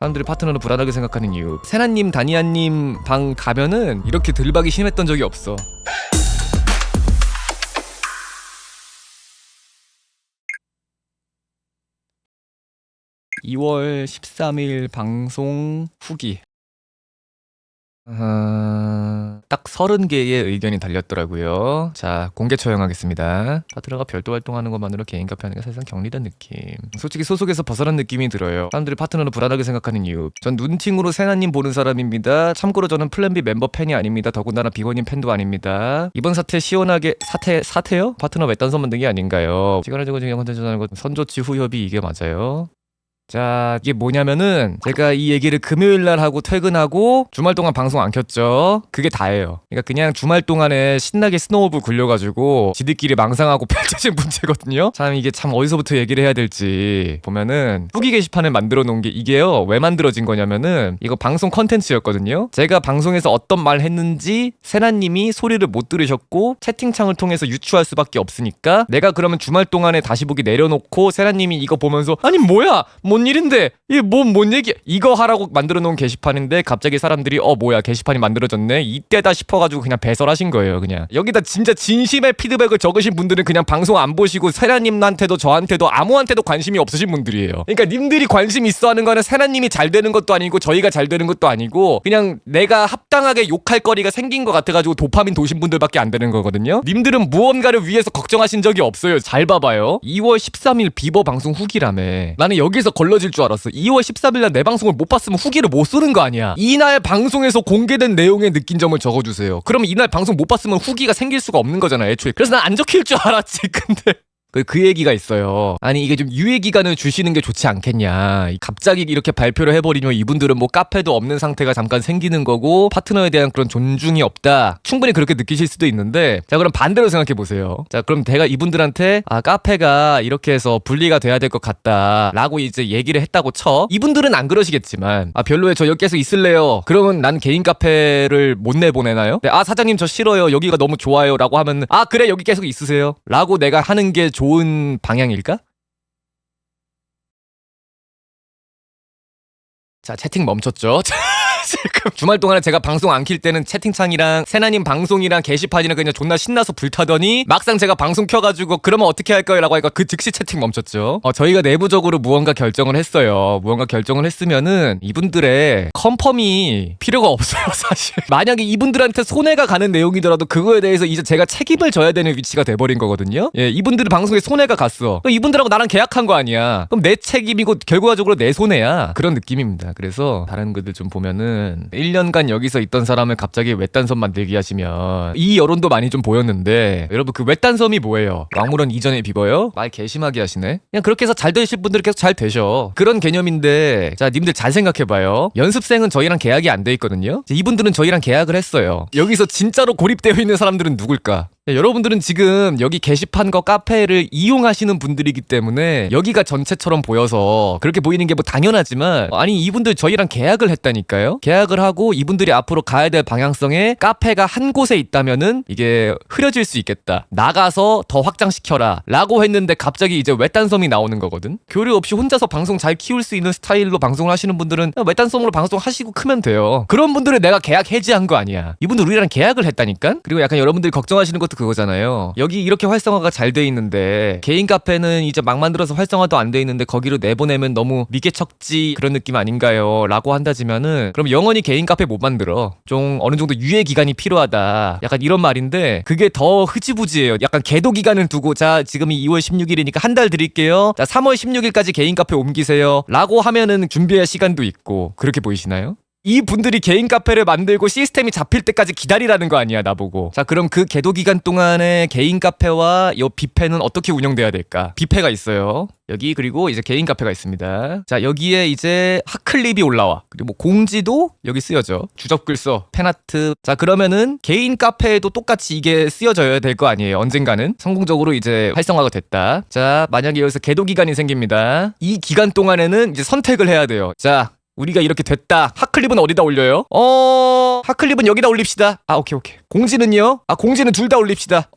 사람들이 파트너를 불안하게 생각하는 이유. 세나님, 다니아님 방 가면은 이렇게 들박이 심했던 적이 없어. (2월 13일) 방송 후기. 딱 30개의 의견이 달렸더라고요. 자, 공개 처형하겠습니다. 파트너가 별도 활동하는 것만으로 개인 카페 하는 게 사실상 격리된 느낌. 솔직히 소속에서 벗어난 느낌이 들어요. 사람들이 파트너를 불안하게 생각하는 이유. 전 눈팅으로 세나님 보는 사람입니다. 참고로 저는 플랜 B 멤버 팬이 아닙니다. 더군다나 비건님 팬도 아닙니다. 이번 사태 시원하게 사태요? 파트너 외딴선 만든 게 아닌가요? 시간을 주고 중요한 콘텐츠 하는 것 선조치 후협이 이게 맞아요? 자, 이게 뭐냐면은 제가 이 얘기를 금요일날 하고 퇴근하고 주말 동안 방송 안 켰죠. 그게 다예요. 그러니까 그냥 주말 동안에 신나게 스노우볼 굴려가지고 지들끼리 망상하고 펼쳐진 문제거든요. 참 이게 참 어디서부터 얘기를 해야 될지 보면은 후기 게시판을 만들어 놓은 게 이게요, 왜 만들어진 거냐면은 이거 방송 컨텐츠였거든요. 제가 방송에서 어떤 말 했는지 세나님이 소리를 못 들으셨고 채팅창을 통해서 유추할 수밖에 없으니까 내가 그러면 주말 동안에 다시 보기 내려놓고 세나님이 이거 보면서 아니 뭐야 뭔 일인데 이게 뭔 얘기야 이거 하라고 만들어 놓은 게시판인데 갑자기 사람들이 뭐야 게시판이 만들어졌네 이때다 싶어가지고 그냥 배설하신 거예요. 그냥 여기다 진짜 진심의 피드백을 적으신 분들은 그냥 방송 안 보시고 세나님한테도 저한테도 아무한테도 관심이 없으신 분들이에요. 그러니까 님들이 관심 있어 하는 거는 세나님이 잘 되는 것도 아니고 저희가 잘 되는 것도 아니고 그냥 내가 합당하게 욕할 거리가 생긴 것 같아가지고 도파민 도신 분들밖에 안 되는 거거든요. 님들은 무언가를 위해서 걱정하신 적이 없어요. 잘 봐봐요. 2월 13일 비버 방송 후기라며. 나는 여기서 걸러질 줄 알았어. 2월 13일날 내 방송을 못 봤으면 후기를 못 쓰는 거 아니야. 이날 방송에서 공개된 내용에 느낀 점을 적어주세요. 그러면 이날 방송 못 봤으면 후기가 생길 수가 없는 거잖아 애초에. 그래서 난 안 적힐 줄 알았지. 근데 그 얘기가 있어요. 아니 이게 좀 유예 기간을 주시는 게 좋지 않겠냐. 갑자기 이렇게 발표를 해버리면 이분들은 뭐 카페도 없는 상태가 잠깐 생기는 거고 파트너에 대한 그런 존중이 없다. 충분히 그렇게 느끼실 수도 있는데 자 그럼 반대로 생각해 보세요. 자 그럼 내가 이분들한테 카페가 이렇게 해서 분리가 돼야 될 것 같다 라고 이제 얘기를 했다고 쳐. 이분들은 안 그러시겠지만 별로예요 저 여기 계속 있을래요. 그러면 난 개인 카페를 못 내보내나요? 네, 사장님 저 싫어요 여기가 너무 좋아요 라고 하면 그래 여기 계속 있으세요 라고 내가 하는 게 좋은 방향일까? 자 채팅 멈췄죠? 지금 주말 동안에 제가 방송 안 킬 때는 채팅창이랑 세나님 방송이랑 게시판이랑 그냥 존나 신나서 불타더니 막상 제가 방송 켜가지고 그러면 어떻게 할 거예요? 라고 하니까 그 즉시 채팅 멈췄죠. 저희가 내부적으로 무언가 결정을 했어요. 무언가 결정을 했으면은 이분들의 컨펌이 필요가 없어요 사실. 만약에 이분들한테 손해가 가는 내용이더라도 그거에 대해서 이제 제가 책임을 져야 되는 위치가 돼버린 거거든요. 예, 이분들은 방송에 손해가 갔어. 이분들하고 나랑 계약한 거 아니야. 그럼 내 책임이고 결과적으로 내 손해야. 그런 느낌입니다. 그래서 다른 글들 좀 보면은 1년간 여기서 있던 사람을 갑자기 외딴섬 만들기 하시면 이 여론도 많이 좀 보였는데 여러분 그 외딴섬이 뭐예요? 왕물원 이전의 비버요? 말 개심하게 하시네. 그냥 그렇게 해서 잘 되실 분들은 계속 잘 되셔. 그런 개념인데 자 님들 잘 생각해봐요. 연습생은 저희랑 계약이 안 돼 있거든요. 이분들은 저희랑 계약을 했어요. 여기서 진짜로 고립되어 있는 사람들은 누굴까? 여러분들은 지금 여기 게시판과 카페를 이용하시는 분들이기 때문에 여기가 전체처럼 보여서 그렇게 보이는 게 뭐 당연하지만 아니 이분들 저희랑 계약을 했다니까요. 계약을 하고 이분들이 앞으로 가야 될 방향성에 카페가 한 곳에 있다면은 이게 흐려질 수 있겠다. 나가서 더 확장시켜라 라고 했는데 갑자기 이제 외딴섬이 나오는 거거든. 교류 없이 혼자서 방송 잘 키울 수 있는 스타일로 방송을 하시는 분들은 외딴섬으로 방송하시고 크면 돼요. 그런 분들은 내가 계약 해지한 거 아니야. 이분들 우리랑 계약을 했다니까. 그리고 약간 여러분들이 걱정하시는 것도 그거잖아요. 여기 이렇게 활성화가 잘 돼 있는데 개인 카페는 이제 막 만들어서 활성화도 안 돼 있는데 거기로 내보내면 너무 미개척지 그런 느낌 아닌가요? 라고 한다지만은 그럼 영원히 개인 카페 못 만들어. 좀 어느 정도 유예 기간이 필요하다. 약간 이런 말인데 그게 더 흐지부지예요. 약간 계도 기간을 두고 자 지금이 2월 16일이니까 한 달 드릴게요. 자 3월 16일까지 개인 카페 옮기세요. 라고 하면은 준비할 시간도 있고 그렇게 보이시나요? 이 분들이 개인 카페를 만들고 시스템이 잡힐 때까지 기다리라는 거 아니야 나보고. 자 그럼 그 계도 기간 동안에 개인 카페와 이 뷔페는 어떻게 운영돼야 될까? 뷔페가 있어요 여기. 그리고 이제 개인 카페가 있습니다. 자 여기에 이제 핫클립이 올라와. 그리고 뭐 공지도 여기 쓰여져. 주접글 써 팬아트. 자 그러면은 개인 카페에도 똑같이 이게 쓰여져야 될 거 아니에요. 언젠가는 성공적으로 이제 활성화가 됐다. 자 만약에 여기서 계도 기간이 생깁니다. 이 기간 동안에는 이제 선택을 해야 돼요. 자 우리가 이렇게 됐다. 핫클립은 어디다 올려요? 핫클립은 여기다 올립시다. 오케이. 공지는요? 공지는 둘 다 올립시다.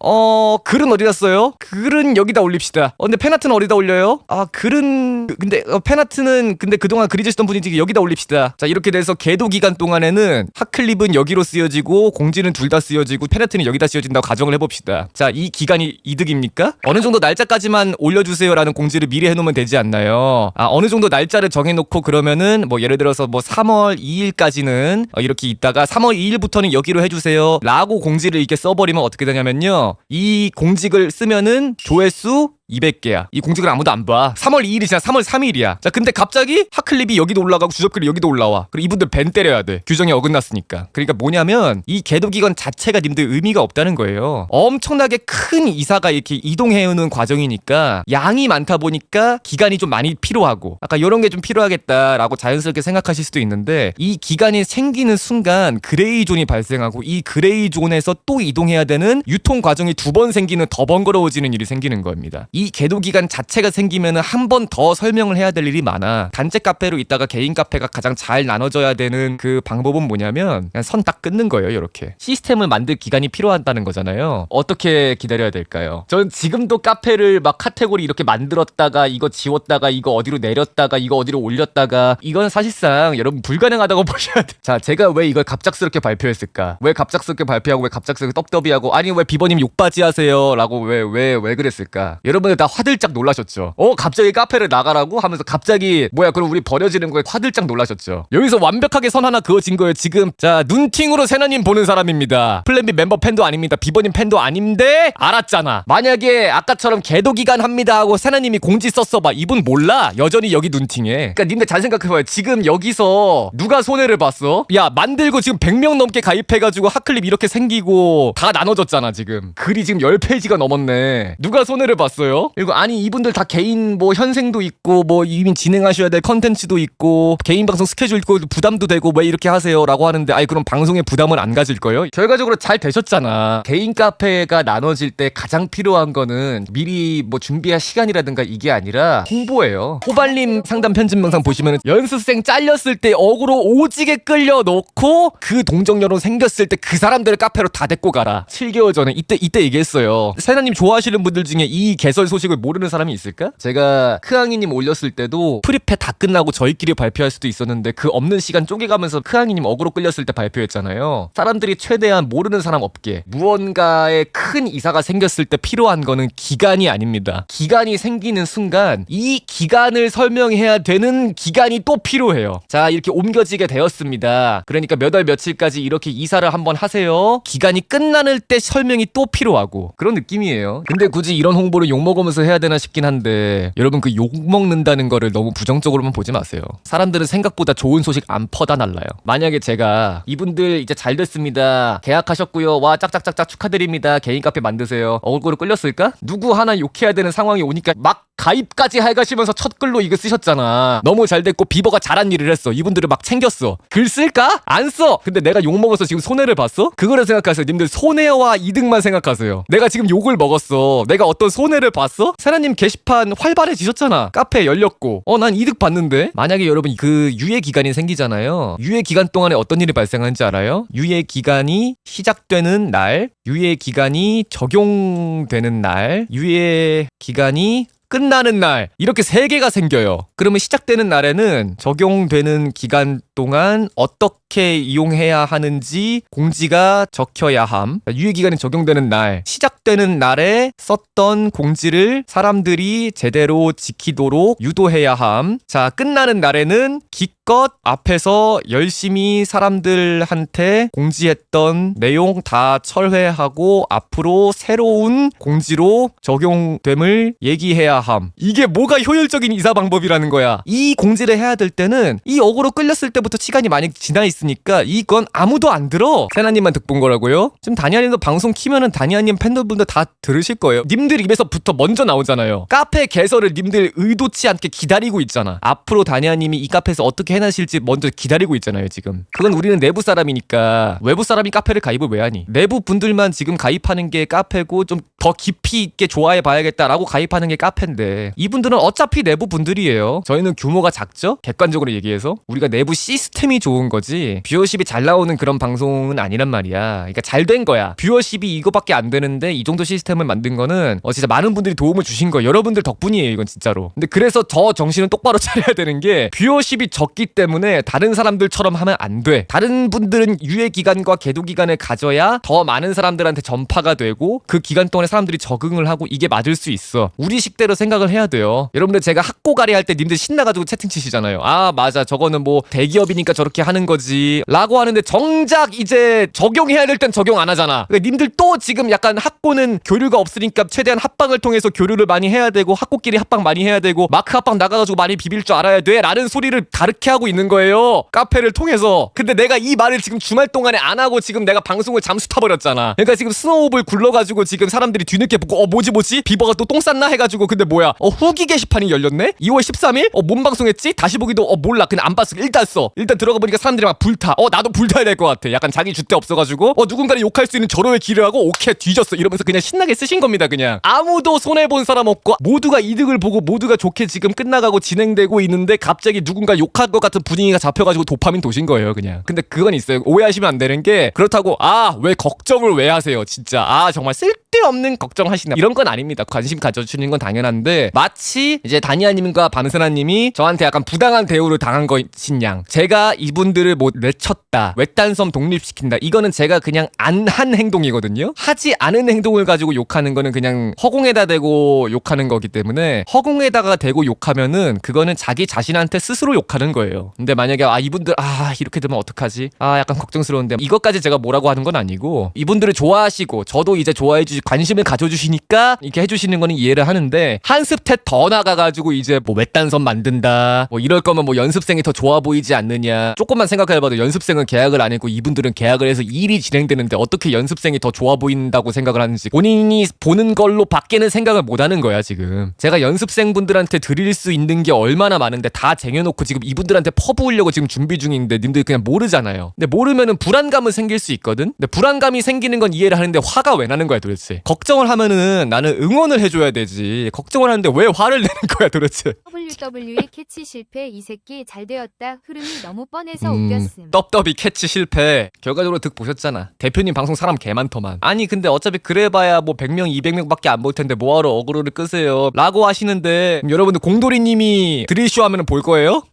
글은 어디다 써요? 글은 여기다 올립시다. 근데 팬아트는 어디다 올려요? 글은 근데 팬아트는 근데 그동안 그리주시던 분이 여기다 올립시다. 자, 이렇게 돼서 계도 기간 동안에는 핫클립은 여기로 쓰여지고 공지는 둘 다 쓰여지고 팬아트는 여기다 쓰여진다고 가정을 해봅시다. 자, 이 기간이 이득입니까? 어느 정도 날짜까지만 올려주세요라는 공지를 미리 해놓으면 되지 않나요? 어느 정도 날짜를 정해놓고 그러면은 뭐 예를 들어서 뭐 3월 2일까지는 이렇게 있다가 3월 2일부터는 여기로 해주세요 라고 공지를 이렇게 써버리면 어떻게 되냐면요, 이 공직을 쓰면은 조회수 200개야. 이 공직을 아무도 안 봐. 3월 2일이 지나 3월 3일이야. 자, 근데 갑자기 핫클립이 여기도 올라가고 주접글이 여기도 올라와. 그리고 이분들 밴 때려야 돼. 규정이 어긋났으니까. 그러니까 뭐냐면 이 계도기간 자체가 님들 의미가 없다는 거예요. 엄청나게 큰 이사가 이렇게 이동해오는 과정이니까 양이 많다 보니까 기간이 좀 많이 필요하고 아까 이런 게 좀 필요하겠다라고 자연스럽게 생각하실 수도 있는데, 이 기간이 생기는 순간 그레이존이 발생하고 이 그레이존에서 또 이동해야 되는 유통 과정이 두 번 생기는 더 번거로워지는 일이 생기는 겁니다. 이 계도 기간 자체가 생기면 한 번 더 설명을 해야 될 일이 많아. 단체 카페로 있다가 개인 카페가 가장 잘 나눠져야 되는 그 방법은 뭐냐면 그냥 선 딱 끊는 거예요. 이렇게 시스템을 만들 기간이 필요하다는 거잖아요. 어떻게 기다려야 될까요? 전 지금도 카페를 막 카테고리 이렇게 만들었다가 이거 지웠다가 이거 어디로 내렸다가 이거 어디로 올렸다가, 이건 사실상 여러분 불가능하다고 보셔야 돼. 자, 제가 왜 이걸 갑작스럽게 발표했을까? 왜 갑작스럽게 발표하고 왜 갑작스럽게 떡더비하고 아니 왜 비버님 욕바지 하세요 라고 왜 그랬을까? 여러분들 다 화들짝 놀라셨죠? 갑자기 카페를 나가라고 하면서 갑자기 뭐야 그럼 우리 버려지는 거에 화들짝 놀라셨죠? 여기서 완벽하게 선 하나 그어진 거예요 지금. 자, 눈팅으로 세나님 보는 사람입니다. 플랜B 멤버 팬도 아닙니다. 비버님 팬도 아닌데 알았잖아. 만약에 아까처럼 계도기간 합니다 하고 세나님이 공지 썼어봐, 이분 몰라. 여전히 여기 눈팅해. 그러니까 님들 잘 생각해봐요. 지금 여기서 누가 손해를 봤어? 야, 만들고 지금 100명 넘게 가입해가지고 핫클립 이렇게 생기고 다 나눠졌잖아. 지금 글이 지금 10페이지가 넘었네. 누가 손해를 봤어요? 그리고 아니 이분들 다 개인 뭐 현생도 있고 뭐 이미 진행하셔야 될 컨텐츠도 있고 개인 방송 스케줄 있고 부담도 되고 왜 이렇게 하세요 라고 하는데, 아니 그럼 방송에 부담을 안 가질 거예요? 결과적으로 잘 되셨잖아. 개인 카페가 나눠질 때 가장 필요한 거는 미리 뭐 준비할 시간이라든가 이게 아니라 홍보예요. 호발님 상담 편집 영상 보시면 연습생 잘렸을 때 어그로 오지게 끌려놓고 그 동정 여론 생겼을 때 그 사람들을 카페로 다 데리고 가라. 7개월 전에 이때 얘기했어요. 세나님 좋아하시는 분들 중에 이 개설 소식을 모르는 사람이 있을까? 제가 크앙이님 올렸을 때도 프리패 다 끝나고 저희끼리 발표할 수도 있었는데 그 없는 시간 쪼개가면서 크앙이님 어그로 끌렸을 때 발표했잖아요. 사람들이 최대한 모르는 사람 없게, 무언가의 큰 이사가 생겼을 때 필요한 거는 기간이 아닙니다. 기간이 생기는 순간 이 기간을 설명해야 되는 기간이 또 필요해요. 자, 이렇게 옮겨지게 되었습니다. 그러니까 몇 월 며칠까지 이렇게 이사를 한번 하세요. 기간이 끝나는 때 설명이 또 필요하고 그런 느낌이에요. 근데 굳이 이런 홍보를 욕먹으면서 해야 되나 싶긴 한데, 여러분 그 욕먹는다는 거를 너무 부정적으로만 보지 마세요. 사람들은 생각보다 좋은 소식 안 퍼다 날라요. 만약에 제가 이분들 이제 잘 됐습니다, 계약하셨고요, 와 짝짝짝짝 축하드립니다, 개인 카페 만드세요, 얼굴을 끌렸을까? 누구 하나 욕해야 되는 상황이 오니까 막 가입까지 해가시면서 첫 글로 이거 쓰셨잖아. 너무 잘 됐고 비버가 잘한 일을 했어. 이분들을 막 챙겼어. 글 쓸까? 안 써. 근데 내가 욕 먹어서 지금 손해를 봤어? 그거를 생각하세요. 님들 손해와 이득만 생각하세요. 내가 지금 욕을 먹었어. 내가 어떤 손해를 봤어? 세나님 게시판 활발해지셨잖아. 카페 열렸고 난 이득 봤는데. 만약에 여러분 그 유예 기간이 생기잖아요. 유예 기간 동안에 어떤 일이 발생하는지 알아요? 유예 기간이 시작되는 날, 유예 기간이 적용되는 날, 유예 기간이 끝나는 날, 이렇게 3개가 생겨요. 그러면 시작되는 날에는 적용되는 기간 동안 어떻게 이용해야 하는지 공지가 적혀야 함. 유예기간이 적용되는 날, 시작되는 날에 썼던 공지를 사람들이 제대로 지키도록 유도해야 함. 자, 끝나는 날에는 기껏 앞에서 열심히 사람들한테 공지했던 내용 다 철회하고 앞으로 새로운 공지로 적용됨을 얘기해야 함. 이게 뭐가 효율적인 이사 방법이라는 거야. 이 공지를 해야 될 때는 이 어그로 끌렸을 때부터 시간이 많이 지나 있으니까 이건 아무도 안 들어. 세나님만 득본 거라고요? 지금 다니아님도 방송 키면은 다니아님 팬들분들 다 들으실 거예요. 님들 입에서부터 먼저 나오잖아요. 카페 개설을 님들 의도치 않게 기다리고 있잖아. 앞으로 다니아님이 이 카페에서 어떻게 해나실지 먼저 기다리고 있잖아요 지금. 그건 우리는 내부 사람이니까. 외부 사람이 카페를 가입을 왜 하니? 내부 분들만 지금 가입하는 게 카페고 좀 더 깊이 있게 좋아해 봐야겠다라고 가입하는 게 카페인데 이분들은 어차피 내부 분들이에요. 저희는 규모가 작죠? 객관적으로 얘기해서 우리가 내부 시스템이 좋은 거지 뷰어십이 잘 나오는 그런 방송은 아니란 말이야. 그러니까 잘 된 거야. 뷰어십이 이거밖에 안 되는데 이 정도 시스템을 만든 거는 진짜 많은 분들이 도움을 주신 거예요. 여러분들 덕분이에요. 이건 진짜로. 근데 그래서 저 정신은 똑바로 차려야 되는 게 뷰어십이 적기 때문에 다른 사람들처럼 하면 안 돼. 다른 분들은 유예 기간과 계도 기간을 가져야 더 많은 사람들한테 전파가 되고 그 기간 동안에 사람들이 적응을 하고 이게 맞을 수 있어. 우리 식대로 생각을 해야 돼요. 여러분들 제가 학고가리 할 때 님들 신나가지고 채팅 치시잖아요. 아 맞아 저거는 뭐 대기업이니까 저렇게 하는 거지 라고 하는데 정작 이제 적용해야 될 땐 적용 안 하잖아. 그러니까 님들 또 지금 약간 학고는 교류가 없으니까 최대한 합방을 통해서 교류를 많이 해야 되고 학고끼리 합방 많이 해야 되고 마크 합방 나가가지고 많이 비빌 줄 알아야 돼 라는 소리를 다르게 하고 있는 거예요. 카페를 통해서. 근데 내가 이 말을 지금 주말 동안에 안 하고 지금 내가 방송을 잠수 타버렸잖아. 그러니까 지금 스노우볼 굴러가지고 지금 사람들이 뒤늦게 보고 뭐지 비버가 또 똥 쌌나 해가지고 근데 뭐야 후기 게시판이 열렸네? 2월 13일? 뭔 방송했지? 다시 보기도 몰라 그냥 안 봤어. 일단 써. 일단 들어가 보니까 사람들이 막 불타. 나도 불타야 될 것 같아. 약간 자기 줏대 없어가지고 누군가를 욕할 수 있는 절호의 길을 하고 오케이 뒤졌어 이러면서 그냥 신나게 쓰신 겁니다. 그냥 아무도 손해본 사람 없고 모두가 이득을 보고 모두가 좋게 지금 끝나가고 진행되고 있는데 갑자기 누군가 욕할 것 같은 분위기가 잡혀가지고 도파민 도신 거예요 그냥. 근데 그건 있어요. 오해하시면 안 되는 게 그렇다고 왜 걱정을 왜 하세요 진짜. 정말 쓸데없는 걱정하시나 이런 건 아닙니다. 관심 가져주시는 건 당연한데 마치 이제 다니아님과 밤세나님이 저한테 약간 부당한 대우를 당한 것인 양 제가 이분들을 뭐 내쳤다 외딴섬 독립시킨다 이거는 제가 그냥 안 한 행동이거든요. 하지 않은 행동을 가지고 욕하는 거는 그냥 허공에다 대고 욕하는 거기 때문에 허공에다가 대고 욕하면은 그거는 자기 자신한테 스스로 욕하는 거예요. 근데 만약에 이분들 이렇게 되면 어떡하지? 약간 걱정스러운데 이것까지 제가 뭐라고 하는 건 아니고 이분들을 좋아하시고 저도 이제 좋아해주시 관심을 가져주시니까 이렇게 해주시는 거는 이해를 하는데 한 스텝 더 나가가지고 이제 뭐 외딴섬 만든다 이럴 거면 뭐 연습생이 더 좋아 보이지 않느냐. 조금만 생각해봐도 연습생은 계약을 안 했고 이분들은 계약을 해서 일이 진행되는데 어떻게 연습생이 더 좋아 보인다고 생각을 하는지 본인이 보는 걸로 밖에는 생각을 못 하는 거야 지금. 제가 연습생분들한테 드릴 수 있는 게 얼마나 많은데 다 쟁여놓고 지금 이분들한테 퍼부으려고 지금 준비 중인데 님들 그냥 모르잖아요. 근데 모르면은 불안감은 생길 수 있거든. 근데 불안감이 생기는 건 이해를 하는데 화가 왜 나는 거야 도대체. 걱정을 하면은 나는 응원을 해줘야 되지. 걱정을 하는데 왜 화를 내는 거야 도대체. WW의 캐치 실패 이 새끼 잘 되었다 흐름이 너무 뻔해서 웃겼음. 떡더비 캐치 실패 결과적으로 득 보셨잖아. 대표님 방송 사람 개 많더만. 아니 근데 어차피 그래봐야 뭐 100명 200명밖에 안 볼 텐데 뭐하러 어그로를 끄세요 라고 하시는데 여러분들 공도리님이 드릴쇼 하면은 볼 거예요?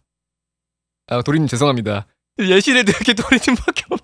도리님 죄송합니다. 예시를 들게 도리님밖에 없어.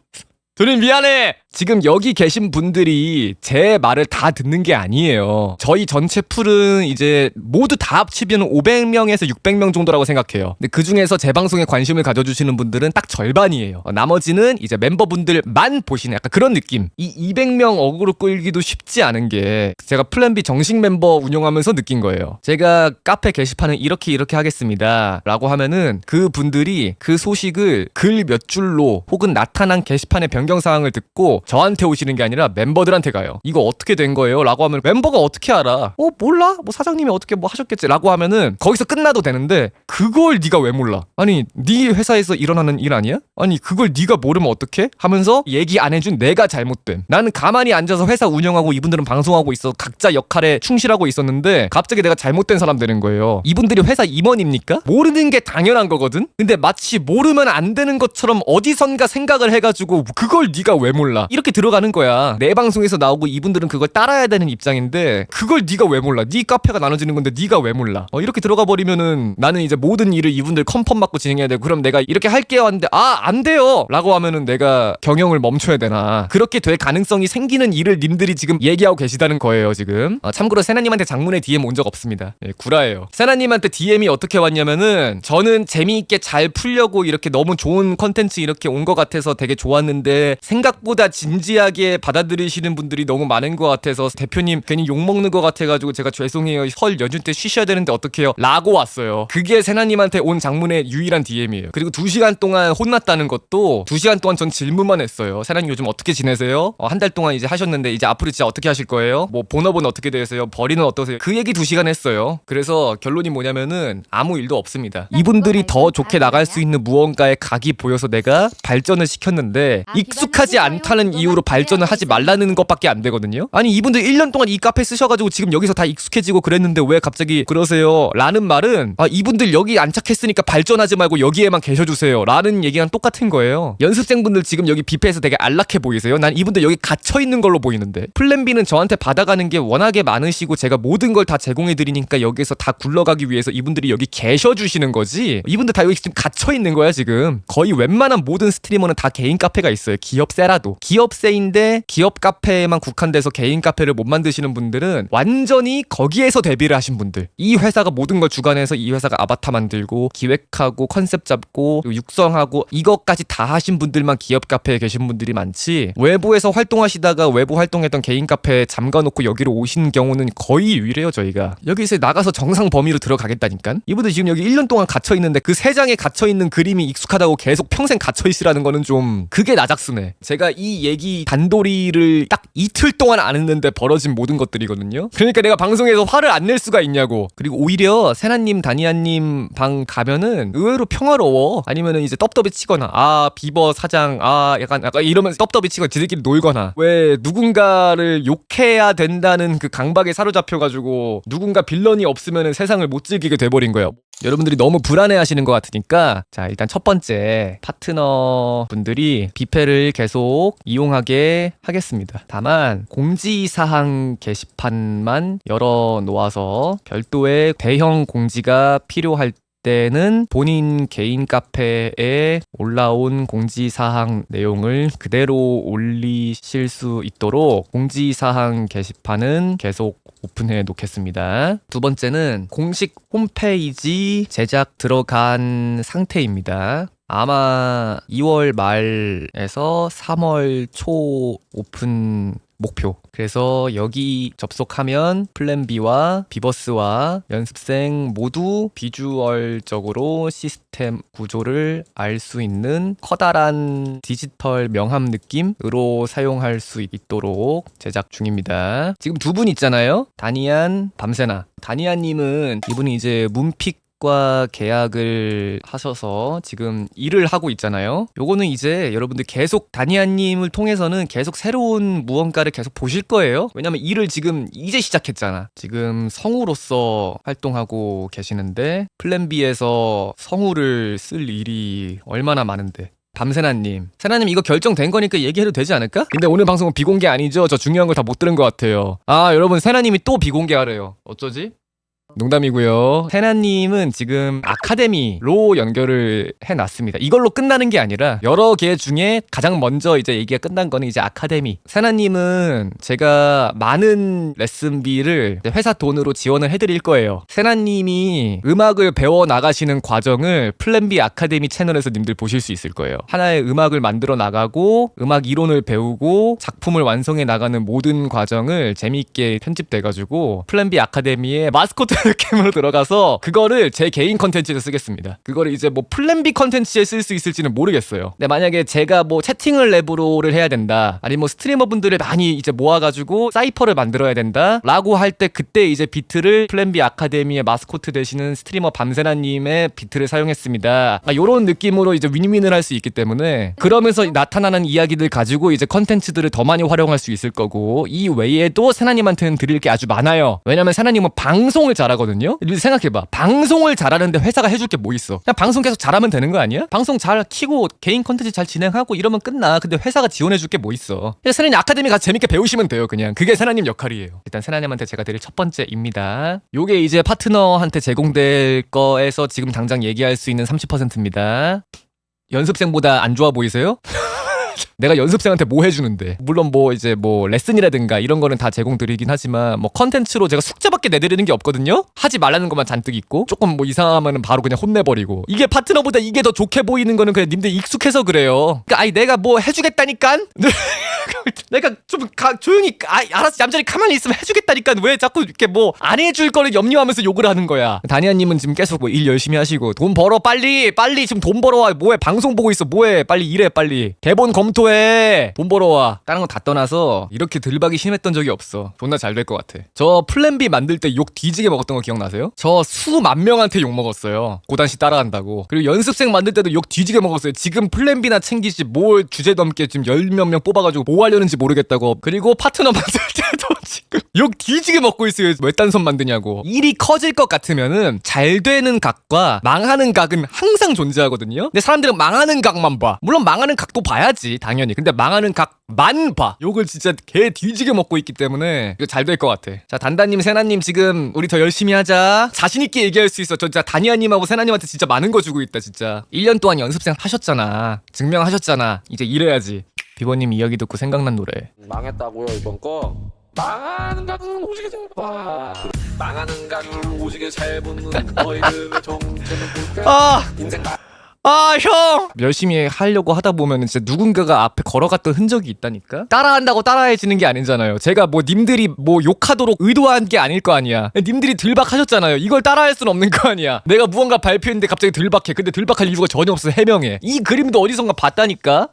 도리님 미안해. 지금 여기 계신 분들이 제 말을 다 듣는 게 아니에요. 저희 전체 풀은 이제 모두 다 합치면 500명에서 600명 정도라고 생각해요. 근데 그 중에서 제 방송에 관심을 가져주시는 분들은 딱 절반이에요. 나머지는 이제 멤버분들만 보시는 약간 그런 느낌. 이 200명 어그로 끌기도 쉽지 않은 게 제가 플랜 B 정식 멤버 운영하면서 느낀 거예요. 제가 카페 게시판을 이렇게 하겠습니다 라고 하면은 그 분들이 그 소식을 글 몇 줄로 혹은 나타난 게시판의 변경사항을 듣고 저한테 오시는 게 아니라 멤버들한테 가요. 이거 어떻게 된 거예요? 라고 하면 멤버가 어떻게 알아? 몰라? 뭐 사장님이 어떻게 뭐 하셨겠지? 라고 하면은 거기서 끝나도 되는데 그걸 네가 왜 몰라? 아니 네 회사에서 일어나는 일 아니야? 아니 그걸 네가 모르면 어떡해? 하면서 얘기 안 해준 내가 잘못됨. 나는 가만히 앉아서 회사 운영하고 이분들은 방송하고 있어 각자 역할에 충실하고 있었는데 갑자기 내가 잘못된 사람 되는 거예요. 이분들이 회사 임원입니까? 모르는 게 당연한 거거든? 근데 마치 모르면 안 되는 것처럼 어디선가 생각을 해가지고 그걸 네가 왜 몰라? 이렇게 들어가는 거야. 내 방송에서 나오고 이분들은 그걸 따라야 되는 입장인데 그걸 네가 왜 몰라? 네 카페가 나눠지는 건데 네가 왜 몰라? 이렇게 들어가 버리면은 나는 이제 모든 일을 이분들 컨펌 받고 진행해야 되고 그럼 내가 이렇게 할게요 하는데 안 돼요 라고 하면은 내가 경영을 멈춰야 되나. 그렇게 될 가능성이 생기는 일을 님들이 지금 얘기하고 계시다는 거예요 지금. 참고로 세나님한테 장문의 DM 온 적 없습니다. 구라예요. 세나님한테 DM이 어떻게 왔냐면은 저는 재미있게 잘 풀려고 이렇게 너무 좋은 컨텐츠 이렇게 온 것 같아서 되게 좋았는데 생각보다 진지하게 받아들이시는 분들이 너무 많은 것 같아서 대표님 괜히 욕먹는 것 같아가지고 제가 죄송해요. 설 연휴 때 쉬셔야 되는데 어떡해요? 라고 왔어요. 그게 세나님한테 온 장문의 유일한 DM이에요. 그리고 2시간 동안 혼났다는 것도 2시간 동안 전 질문만 했어요. 세나님 요즘 어떻게 지내세요? 한 달 동안 이제 하셨는데 이제 앞으로 진짜 어떻게 하실 거예요? 뭐 본업은 어떻게 되세요? 벌이는 어떠세요? 그 얘기 2시간 했어요. 그래서 결론이 뭐냐면은 아무 일도 없습니다. 이분들이 더 좋게 나갈 수 있는 무언가의 각이 보여서 내가 발전을 시켰는데 익숙하지 않다는 어떠한 이유로 발전을 하지 말라는 것밖에 안 되거든요. 아니 이분들 1년 동안 이 카페 쓰셔가지고 지금 여기서 다 익숙해지고 그랬는데 왜 갑자기 그러세요? 라는 말은 이분들 여기 안착했으니까 발전하지 말고 여기에만 계셔주세요 라는 얘기랑 똑같은 거예요. 연습생분들 지금 여기 뷔페에서 되게 안락해 보이세요? 난 이분들 여기 갇혀있는 걸로 보이는데. 플랜 B는 저한테 받아가는 게 워낙에 많으시고 제가 모든 걸 다 제공해드리니까 여기서 다 굴러가기 위해서 이분들이 여기 계셔주시는 거지, 이분들 다 여기 지금 갇혀있는 거야. 지금 거의 웬만한 모든 스트리머는 다 개인 카페가 있어요. 기업세라도. 기업세인데 기업 카페에만 국한돼서 개인 카페를 못 만드시는 분들은 완전히 거기에서 데뷔를 하신 분들. 이 회사가 모든 걸 주관해서 이 회사가 아바타 만들고 기획하고 컨셉 잡고 육성하고 이것까지 다 하신 분들만 기업 카페에 계신 분들이 많지, 외부에서 활동하시다가 외부 활동했던 개인 카페에 잠가놓고 여기로 오신 경우는 거의 유일해요. 저희가 여기서 나가서 정상 범위로 들어가겠다니까. 이분들 지금 여기 1년 동안 갇혀있는데 그 3장에 갇혀있는 그림이 익숙하다고 계속 평생 갇혀있으라는 거는 좀 그게 나작스네. 제가 이 얘기 단도리를 딱 이틀 동안 안 했는데 벌어진 모든 것들이거든요. 그러니까 내가 방송에서 화를 안 낼 수가 있냐고. 그리고 오히려 세나님 다니아님 방 가면은 의외로 평화로워. 아니면은 이제 떡더비 치거나 비버 사장 약간 이러면서 떡더비 치거나 지들끼리 놀거나, 왜 누군가를 욕해야 된다는 그 강박에 사로잡혀가지고 누군가 빌런이 없으면은 세상을 못 즐기게 돼버린 거예요. 여러분들이 너무 불안해하시는 것 같으니까, 자 일단 첫 번째, 파트너 분들이 뷔페를 계속 이용하게 하겠습니다. 다만 공지사항 게시판만 열어 놓아서 별도의 대형 공지가 필요할 때는 본인 개인 카페에 올라온 공지사항 내용을 그대로 올리실 수 있도록 공지사항 게시판은 계속 오픈해 놓겠습니다. 두 번째는 공식 홈페이지 제작 들어간 상태입니다. 아마 2월 말에서 3월 초 오픈 목표. 그래서 여기 접속하면 플랜 B와 비버스와 연습생 모두 비주얼적으로 시스템 구조를 알 수 있는 커다란 디지털 명함 느낌으로 사용할 수 있도록 제작 중입니다. 지금 두 분 있잖아요. 다니안, 밤새나. 다니안님은 이분이 이제 문픽 과 계약을 하셔서 지금 일을 하고 있잖아요. 요거는 이제 여러분들 계속 다니아님을 통해서는 계속 새로운 무언가를 계속 보실 거예요. 왜냐면 일을 지금 이제 시작했잖아. 지금 성우로서 활동하고 계시는데 플랜 B에서 성우를 쓸 일이 얼마나 많은데. 밤세나님, 세나님 이거 결정된 거니까 얘기해도 되지 않을까? 근데 오늘 방송은 비공개 아니죠? 저 중요한 걸 다 못 들은 것 같아요. 여러분 세나님이 또 비공개하래요. 어쩌지? 농담이고요. 세나님은 지금 아카데미로 연결을 해놨습니다. 이걸로 끝나는 게 아니라 여러 개 중에 가장 먼저 이제 얘기가 끝난 거는 이제 아카데미. 세나님은 제가 많은 레슨비를 회사 돈으로 지원을 해드릴 거예요. 세나님이 음악을 배워 나가시는 과정을 플랜 B 아카데미 채널에서 님들 보실 수 있을 거예요. 하나의 음악을 만들어 나가고 음악 이론을 배우고 작품을 완성해 나가는 모든 과정을 재미있게 편집돼가지고 플랜 B 아카데미의 마스코트 느낌으로 들어가서 그거를 제 개인 컨텐츠에 쓰겠습니다. 그거를 이제 뭐 플랜 B 컨텐츠에 쓸 수 있을지는 모르겠어요. 근데 만약에 제가 뭐 채팅을 랩으로를 해야 된다, 아니면 뭐 스트리머 분들을 많이 이제 모아가지고 사이퍼를 만들어야 된다 라고 할 때 그때 이제 비트를 플랜 B 아카데미의 마스코트 되시는 스트리머 밤세나님의 비트를 사용했습니다. 요런 느낌으로 이제 윈윈을 할 수 있기 때문에 그러면서 나타나는 이야기들 가지고 이제 컨텐츠들을 더 많이 활용할 수 있을 거고, 이 외에도 세나님한테는 드릴 게 아주 많아요. 왜냐면 세나님은 방송을 잘하거든요. 생각해봐. 방송을 잘하는데 회사가 해줄 게 뭐 있어? 그냥 방송 계속 잘하면 되는 거 아니야? 방송 잘 키고 개인 컨텐츠 잘 진행하고 이러면 끝나. 근데 회사가 지원해줄 게 뭐 있어? 그냥 세나님 아카데미 가서 재밌게 배우시면 돼요. 그냥 그게 세나님 역할이에요. 일단 세나님한테 제가 드릴 첫 번째입니다. 요게 이제 파트너한테 제공될 거에서 지금 당장 얘기할 수 있는 30%입니다. 연습생보다 안 좋아 보이세요? 내가 연습생한테 뭐 해주는데, 물론 뭐 이제 뭐 레슨이라든가 이런 거는 다 제공드리긴 하지만 뭐 컨텐츠로 제가 숙제밖에 내드리는 게 없거든요. 하지 말라는 것만 잔뜩 있고, 조금 뭐 이상하면은 바로 그냥 혼내버리고. 이게 파트너보다 이게 더 좋게 보이는 거는 그냥 님들 익숙해서 그래요. 그러니까 내가 뭐 해주겠다니깐. 내가 좀 조용히 알아서 얌전히 가만히 있으면 해주겠다니까 왜 자꾸 이렇게 뭐 안 해줄 거를 염려하면서 욕을 하는 거야. 다니아님은 지금 계속 뭐 일 열심히 하시고 돈 벌어, 빨리 지금 돈 벌어와. 뭐해, 방송 보고 있어, 뭐해, 빨리 일해, 빨리 대본 검토 청소해. 돈 벌어와. 다른 거 다 떠나서 이렇게 들박이 심했던 적이 없어. 존나 잘 될 것 같아. 저 플랜 B 만들 때 욕 뒤지게 먹었던 거 기억나세요? 저 수만 명한테 욕 먹었어요. 고단씨 따라한다고. 그리고 연습생 만들 때도 욕 뒤지게 먹었어요. 지금 플랜 B나 챙기지 뭘 주제 넘게 지금 10몇 명 뽑아가지고 뭐 하려는지 모르겠다고. 그리고 파트너 만들 때도 지금 욕 뒤지게 먹고 있어요. 외딴선 만드냐고. 일이 커질 것 같으면은 잘 되는 각과 망하는 각은 항상 존재하거든요. 근데 사람들은 망하는 각만 봐. 물론 망하는 각도 봐야지 당연히. 근데 망하는 각만 봐. 욕을 진짜 개 뒤지게 먹고 있기 때문에 이거 잘 될 것 같아. 자, 단다님, 세나님 지금 우리 더 열심히 하자. 자신 있게 얘기할 수 있어. 저 진짜 다니아님하고 세나님한테 진짜 많은 거 주고 있다 진짜. 1년 동안 연습생 하셨잖아. 증명하셨잖아. 이제 일해야지. 비버님 이야기 듣고 생각난 노래. 망했다고요 이번 거. 망하는 각은 오지게 잘 봐. 망하는 각을 오지게 잘 붙는 너희들의 정체는 뭘까? 인생 형! 열심히 하려고 하다 보면 진짜 누군가가 앞에 걸어갔던 흔적이 있다니까? 따라한다고 따라해지는 게 아니잖아요. 제가 뭐 님들이 뭐 욕하도록 의도한 게 아닐 거 아니야. 님들이 들박하셨잖아요. 이걸 따라할 순 없는 거 아니야. 내가 무언가 발표했는데 갑자기 들박해. 근데 들박할 이유가 전혀 없어. 해명해. 이 그림도 어디선가 봤다니까?